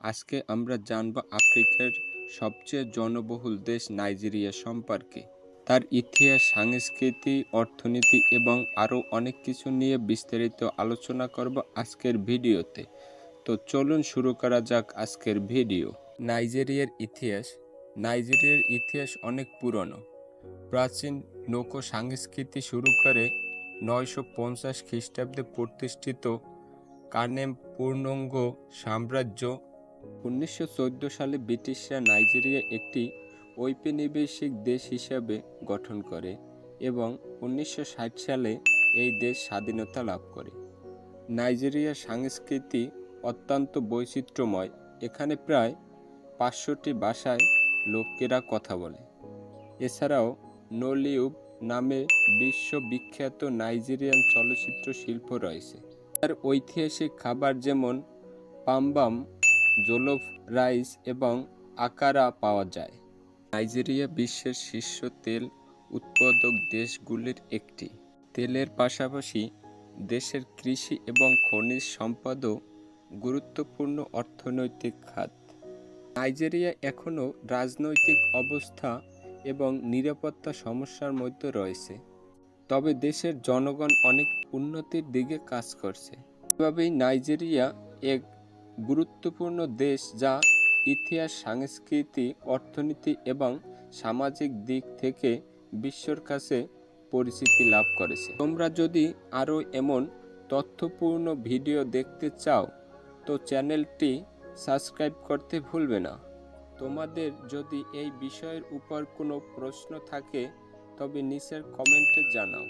আজকে আমরা জানব আফ্রিকার সবচেয়ে জনবহুল দেশ নাইজেরিয়া সম্পর্কে, তার ইতিহাস, সংস্কৃতি, অর্থনীতি এবং আরও অনেক কিছু নিয়ে বিস্তারিত আলোচনা করব আজকের ভিডিওতে। তো চলুন শুরু করা যাক আজকের ভিডিও। নাইজেরিয়ার ইতিহাস অনেক পুরনো। প্রাচীন নৌকা সংস্কৃতি শুরু করে 950 খ্রিস্টাব্দে প্রতিষ্ঠিত কানেম পূর্ণাঙ্গ সাম্রাজ্য। 1914 সালে ব্রিটিশরা নাইজেরিয়া একটি ঔপনিবেশিক দেশ হিসাবে গঠন করে এবং 1960 সালে এই দেশ স্বাধীনতা লাভ করে। নাইজেরিয়ার সংস্কৃতি অত্যন্ত বৈচিত্র্যময়। এখানে প্রায় 500টি ভাষায় লোকেরা কথা বলে। এছাড়াও নলিউড নামে বিশ্ববিখ্যাত নাইজেরিয়ান চলচ্চিত্র শিল্প রয়েছে। তার ঐতিহাসিক খাবার যেমন পাম্বাম, জোলফ রাইস এবং আকারা পাওয়া যায়। নাইজেরিয়া বিশ্বের শীর্ষ তেল উৎপাদক দেশগুলির একটি। তেলের পাশাপাশি দেশের কৃষি এবং খনিজ সম্পদও গুরুত্বপূর্ণ অর্থনৈতিক খাত। নাইজেরিয়া এখনও রাজনৈতিক অবস্থা এবং নিরাপত্তা সমস্যার মধ্যে রয়েছে, তবে দেশের জনগণ অনেক উন্নতির দিকে কাজ করছে। এভাবেই নাইজেরিয়া এক গুরুত্বপূর্ণ দেশ যা ইতিহাস, সংস্কৃতি, অর্থনীতি এবং সামাজিক দিক থেকে বিশ্বের কাছে পরিচিতি লাভ করেছে। তোমরা যদি আরও এমন তথ্যপূর্ণ ভিডিও দেখতে চাও তো চ্যানেলটি সাবস্ক্রাইব করতে ভুলবে না। তোমাদের যদি এই বিষয়ের উপর কোনো প্রশ্ন থাকে তবে নিচের কমেন্টে জানাও।